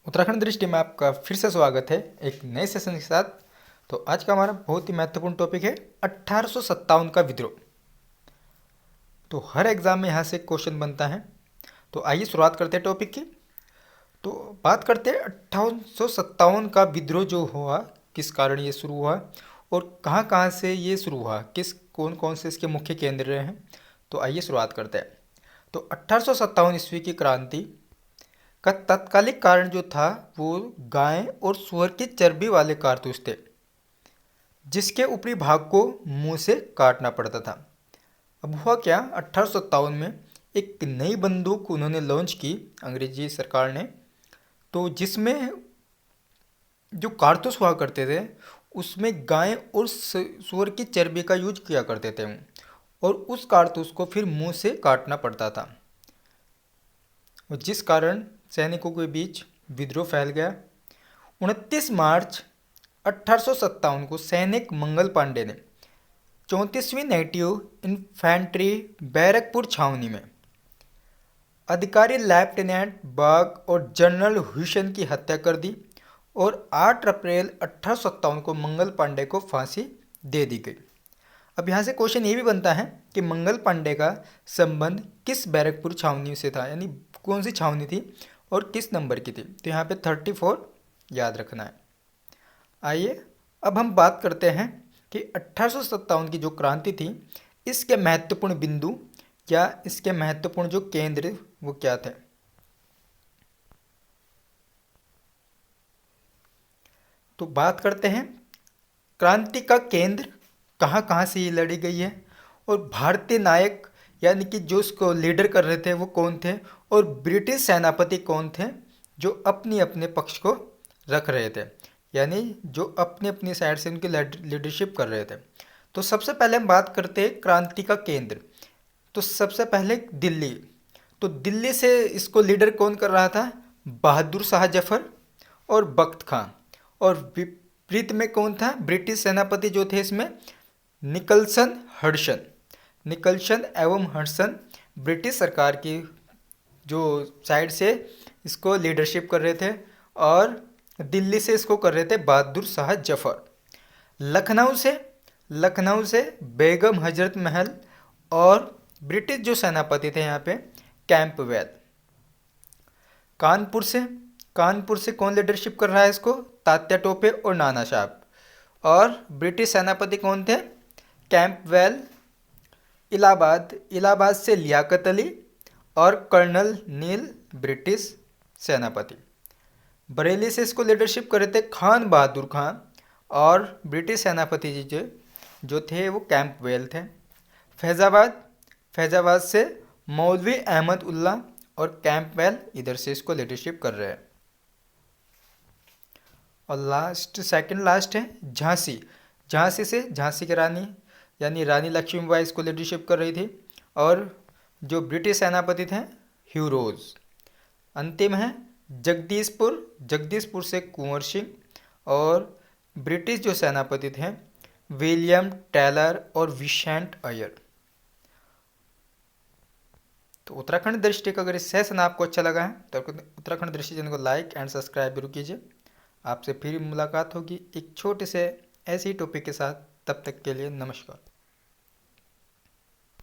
उत्तराखंड दृष्टि में आपका फिर से स्वागत है एक नए सेशन के साथ। तो आज का हमारा बहुत ही महत्वपूर्ण टॉपिक है 1857 का विद्रोह। तो हर एग्जाम में यहाँ से क्वेश्चन बनता है। तो आइए शुरुआत करते हैं टॉपिक की। तो बात करते हैं 1857 का विद्रोह जो हुआ, किस कारण ये शुरू हुआ और कहाँ कहाँ से ये शुरू हुआ, किस कौन कौन से इसके मुख्य केंद्र रहे हैं। तो आइए शुरुआत करते हैं। तो 1857 ईस्वी की क्रांति का तत्कालिक कारण जो था वो गाय और सुअर की चर्बी वाले कारतूस थे, जिसके ऊपरी भाग को मुंह से काटना पड़ता था। अब हुआ क्या, 1857 में एक नई बंदूक उन्होंने लॉन्च की अंग्रेजी सरकार ने, तो जिसमें जो कारतूस हुआ करते थे उसमें गाय और सुअर की चर्बी का यूज किया करते थे और उस कारतूस को फिर मुंह से काटना पड़ता था, और जिस कारण सैनिकों के बीच विद्रोह फैल गया। 29 मार्च 1857 को सैनिक मंगल पांडे ने 34वीं नेटिव इन्फेंट्री बैरकपुर छावनी में अधिकारी लेफ्टिनेंट बाग और जनरल हुसैन की हत्या कर दी और 8 अप्रैल 1857 को मंगल पांडे को फांसी दे दी गई। अब यहाँ से क्वेश्चन ये भी बनता है कि मंगल पांडे का संबंध किस बैरकपुर छावनी से था, यानी कौन सी छावनी थी और किस नंबर की थी। तो यहाँ पे 34 याद रखना है। आइए अब हम बात करते हैं कि 1857 की जो क्रांति थी इसके महत्वपूर्ण बिंदु या इसके महत्वपूर्ण जो केंद्र वो क्या थे। तो बात करते हैं क्रांति का केंद्र कहाँ कहाँ से ये लड़ी गई है और भारतीय नायक यानी कि जो उसको लीडर कर रहे थे वो कौन थे और ब्रिटिश सेनापति कौन थे जो अपने अपने पक्ष को रख रहे थे, यानी जो अपनी अपनी साइड से उनकी लीडरशिप कर रहे थे। तो सबसे पहले हम बात करते हैं क्रांति का केंद्र। तो सबसे पहले दिल्ली। तो दिल्ली से इसको लीडर कौन कर रहा था, बहादुर शाह जफर और बख्त खां, और विपरीत में कौन था, ब्रिटिश सेनापति जो थे इसमें निकल्सन हडसन। निकल्सन एवं हडसन ब्रिटिश सरकार की जो साइड से इसको लीडरशिप कर रहे थे और दिल्ली से इसको कर रहे थे बहादुर शाह जफर। लखनऊ से बेगम हजरत महल और ब्रिटिश जो सेनापति थे यहाँ पे कैंपवेल। कानपुर से कौन लीडरशिप कर रहा है इसको, तात्या टोपे और नाना साहब, और ब्रिटिश सेनापति कौन थे, कैंपवेल। इलाहाबाद से लियाकत अली और कर्नल नील, ब्रिटिश सेनापति। बरेली से इसको लीडरशिप कर रहे थे खान बहादुर खां और ब्रिटिश सेनापति जी जो थे वो कैंपवेल थे। फैजाबाद से मौलवी अहमद उल्ला और कैंपवेल इधर से इसको लीडरशिप कर रहे हैं। और सेकंड लास्ट है झांसी की रानी यानी रानी लक्ष्मीबाई इसको लीडरशिप कर रही थी, और जो ब्रिटिश सेनापति थे ह्यू रोज। अंतिम है जगदीशपुर से कुंवर सिंह और ब्रिटिश जो सेनापति थे विलियम टेलर और विशेंट अयर। तो उत्तराखंड दृष्टि का अगर इस सेशन आपको अच्छा लगा है तो उत्तराखंड दृष्टि चैनल को लाइक एंड सब्सक्राइब जरूर कीजिए। आपसे फिर मुलाकात होगी एक छोटे से ऐसे ही टॉपिक के साथ। तब तक के लिए नमस्कार।